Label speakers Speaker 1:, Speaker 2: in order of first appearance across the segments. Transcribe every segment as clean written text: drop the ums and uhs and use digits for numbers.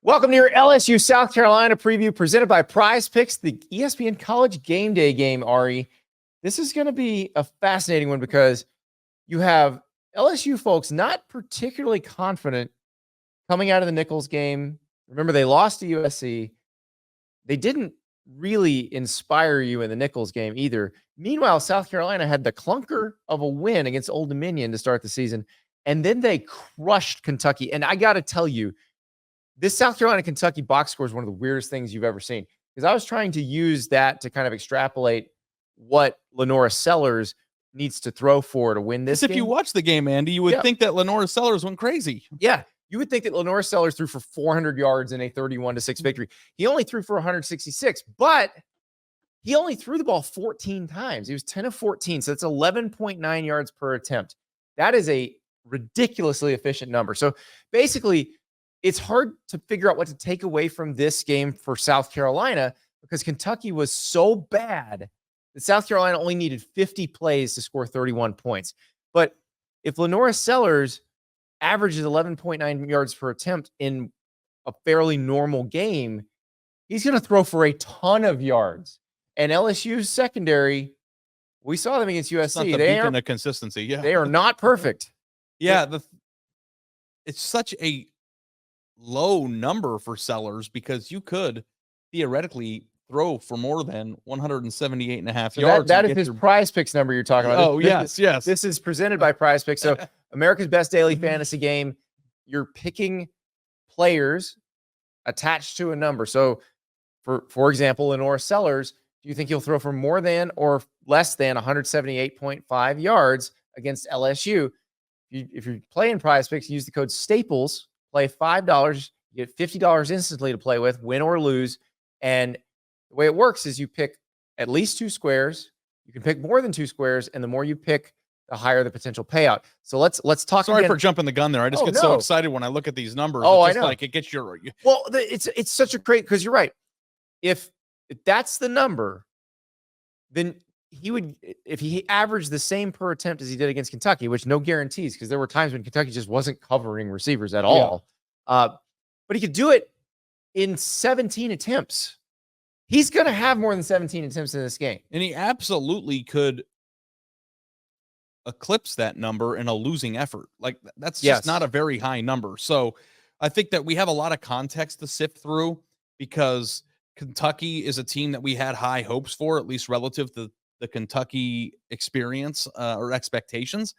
Speaker 1: Welcome to your LSU South Carolina preview presented by PrizePicks, the ESPN College Game Day game, Ari. This is going to be a fascinating one because you have LSU folks not particularly confident coming out of the Nichols game. Remember, they lost to USC. They didn't really inspire you in the Nichols game either. Meanwhile, South Carolina had the clunker of a win against Old Dominion to start the season, and then they crushed Kentucky. And I got to tell you, this South Carolina-Kentucky box score is one of the weirdest things you've ever seen, because I was trying to use that to kind of extrapolate what Lenora Sellers needs to throw for to win this game.
Speaker 2: If you watch the game, Andy, you would think that Lenora Sellers went crazy.
Speaker 1: Yeah, you would think that Lenora Sellers threw for 400 yards in a 31-6 victory. He only threw for 166, but he only threw the ball 14 times. He was 10 of 14, so that's 11.9 yards per attempt. That is a ridiculously efficient number. So basically, it's hard to figure out what to take away from this game for South Carolina because Kentucky was so bad that South Carolina only needed 50 plays to score 31 points. But if Lenora Sellers averages 11.9 yards per attempt in a fairly normal game, he's going to throw for a ton of yards. And LSU's secondary, we saw them against USC.
Speaker 2: They are consistency. Yeah,
Speaker 1: they are not perfect.
Speaker 2: Yeah, it's such a low number for Sellers because you could theoretically throw for more than 178.5 yards.
Speaker 1: That is his PrizePicks number you're talking about.
Speaker 2: Oh, yes.
Speaker 1: This is presented by PrizePicks. So America's Best Daily Fantasy Game, you're picking players attached to a number. So, for example, Lenora Sellers, do you think he'll throw for more than or less than 178.5 yards against LSU? If you're playing PrizePicks, use the code STAPLES. Play $5, you get $50 instantly to play with, win or lose. And the way it works is you pick at least 2 squares. You can pick more than 2 squares, and the more you pick, the higher the potential payout. So let's talk.
Speaker 2: Sorry for jumping the gun there. I just get so excited when I look at these numbers.
Speaker 1: Oh,
Speaker 2: it's just
Speaker 1: I know.
Speaker 2: Like it gets your.
Speaker 1: Well, it's such a great, because you're right. If that's the number, then he would, if he averaged the same per attempt as he did against Kentucky, which no guarantees, because there were times when Kentucky just wasn't covering receivers at all. But he could do it in 17 attempts. He's going to have more than 17 attempts in this game.
Speaker 2: And he absolutely could eclipse that number in a losing effort. Like, that's just not a very high number. So I think that we have a lot of context to sift through because Kentucky is a team that we had high hopes for, at least relative to the Kentucky experience or expectations.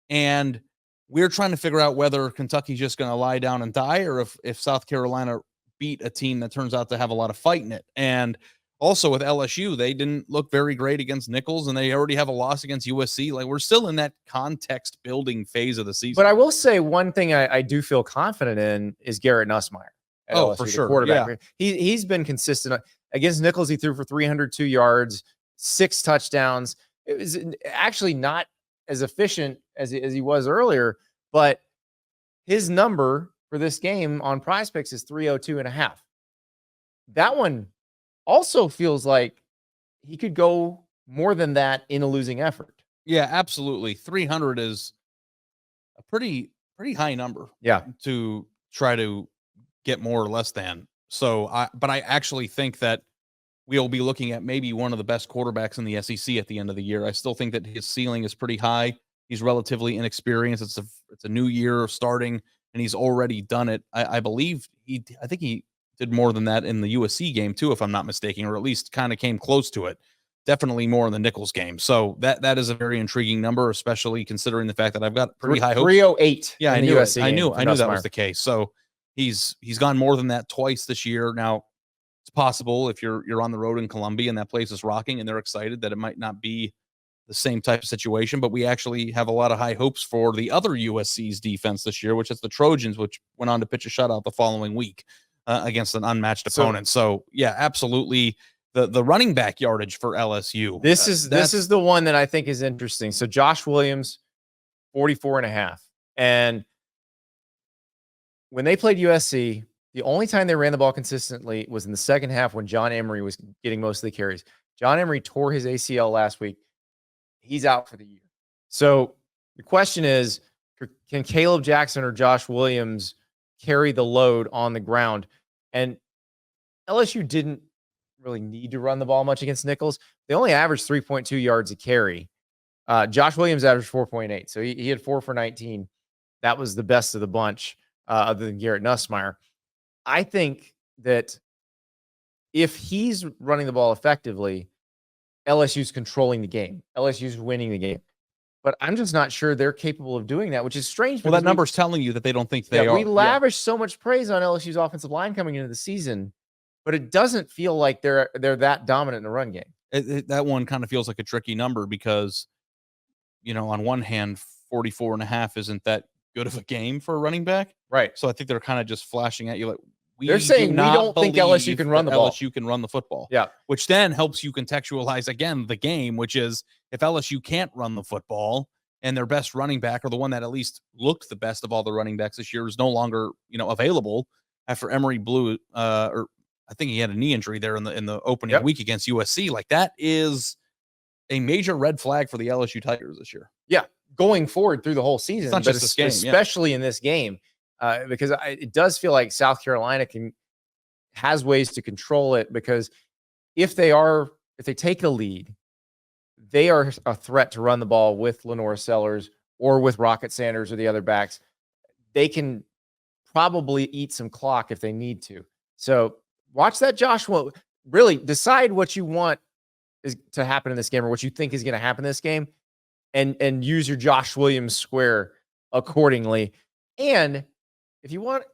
Speaker 2: And we're trying to figure out whether Kentucky's just going to lie down and die or if South Carolina beat a team that turns out to have a lot of fight in it. And also with LSU, they didn't look very great against Nichols, and they already have a loss against USC. Like, we're still in that context building phase of the season.
Speaker 1: But I will say one thing I do feel confident in is Garrett Nussmeier.
Speaker 2: Oh, LSU, for sure.
Speaker 1: Quarterback. Yeah. He's been consistent. Against Nichols, he threw for 302 yards, 6 touchdowns. It was actually not as efficient as he was earlier, but his number for this game on PrizePicks is 302.5. That one also feels like he could go more than that in a losing effort.
Speaker 2: Yeah, absolutely. 300 is a pretty high number.
Speaker 1: Yeah,
Speaker 2: to try to get more or less than. So, but I actually think that we'll be looking at maybe one of the best quarterbacks in the SEC at the end of the year. I still think that his ceiling is pretty high. He's relatively inexperienced. It's a new year starting, and he's already done it. I believe I think he did more than that in the USC game too, if I'm not mistaken, or at least kind of came close to it. Definitely more in the Nichols game. So that is a very intriguing number, especially considering the fact that I've got pretty high hopes.
Speaker 1: 308.
Speaker 2: Yeah, I knew that was the case. So he's gone more than that twice this year. Now, it's possible if you're on the road in Columbia and that place is rocking and they're excited that it might not be the same type of situation, but we actually have a lot of high hopes for the other USC's defense this year, which is the Trojans, which went on to pitch a shutout the following week against an unmatched opponent. So yeah, absolutely. The running back yardage for LSU.
Speaker 1: This is the one that I think is interesting. So Josh Williams, 44.5. And when they played USC, the only time they ran the ball consistently was in the second half when John Emery was getting most of the carries. John Emery tore his ACL last week. He's out for the year. So the question is, can Caleb Jackson or Josh Williams carry the load on the ground? And LSU didn't really need to run the ball much against Nichols. They only averaged 3.2 yards a carry. Josh Williams averaged 4.8. So he had 4 for 19. That was the best of the bunch, other than Garrett Nussmeier. I think that if he's running the ball effectively, LSU's controlling the game. LSU's winning the game. But I'm just not sure they're capable of doing that, which is strange.
Speaker 2: Well, that number's telling you that they don't think they are.
Speaker 1: We lavish so much praise on LSU's offensive line coming into the season, but it doesn't feel like they're that dominant in the run game.
Speaker 2: That one kind of feels like a tricky number because, on one hand, 44.5 isn't that good of a game for a running back.
Speaker 1: Right.
Speaker 2: So I think they're kind of just flashing at you like,
Speaker 1: they're saying we don't think LSU can run the ball.
Speaker 2: LSU can run the football.
Speaker 1: Yeah.
Speaker 2: Which then helps you contextualize again the game, which is if LSU can't run the football and their best running back, or the one that at least looked the best of all the running backs this year, is no longer, available after Emory blew or I think he had a knee injury there in the opening week against USC. Like, that is a major red flag for the LSU Tigers this year.
Speaker 1: Yeah. Going forward through the whole season,
Speaker 2: it's not just this game,
Speaker 1: especially in this game. Because it does feel like South Carolina has ways to control it, because if they take the lead, they are a threat to run the ball with Lenore Sellers or with Rocket Sanders or the other backs. They can probably eat some clock if they need to. So watch that, Joshua. Really decide what you want is to happen in this game, or what you think is going to happen in this game, and use your Josh Williams square accordingly. And if you want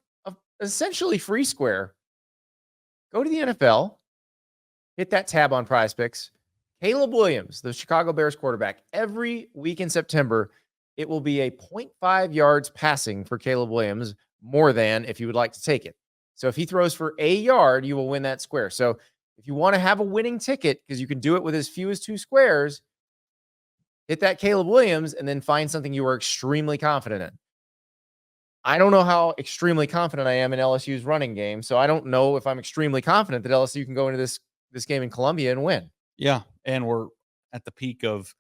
Speaker 1: essentially free square, go to the NFL, hit that tab on PrizePicks. Caleb Williams, the Chicago Bears quarterback, every week in September, it will be a 0.5 yards passing for Caleb Williams, more than if you would like to take it. So if he throws for a yard, you will win that square. So if you want to have a winning ticket, because you can do it with as few as 2 squares, hit that Caleb Williams and then find something you are extremely confident in. I don't know how extremely confident I am in LSU's running game, so I don't know if I'm extremely confident that LSU can go into this game in Columbia and win.
Speaker 2: Yeah, and we're at the peak of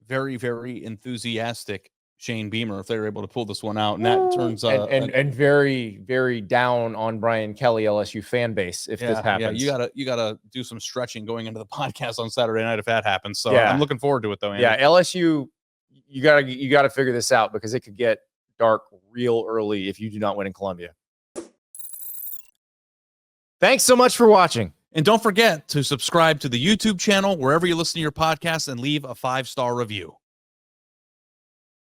Speaker 2: very, very enthusiastic Shane Beamer if they're able to pull this one out, and that turns
Speaker 1: and very, very down on Brian Kelly LSU fan base if this happens.
Speaker 2: Yeah, you gotta do some stretching going into the podcast on Saturday night if that happens. So I'm looking forward to it though, Andy.
Speaker 1: Yeah, LSU, you gotta figure this out, because it could get dark real early if you do not win in Columbia. Thanks so much for watching.
Speaker 2: And don't forget to subscribe to the YouTube channel wherever you listen to your podcast and leave a 5-star review.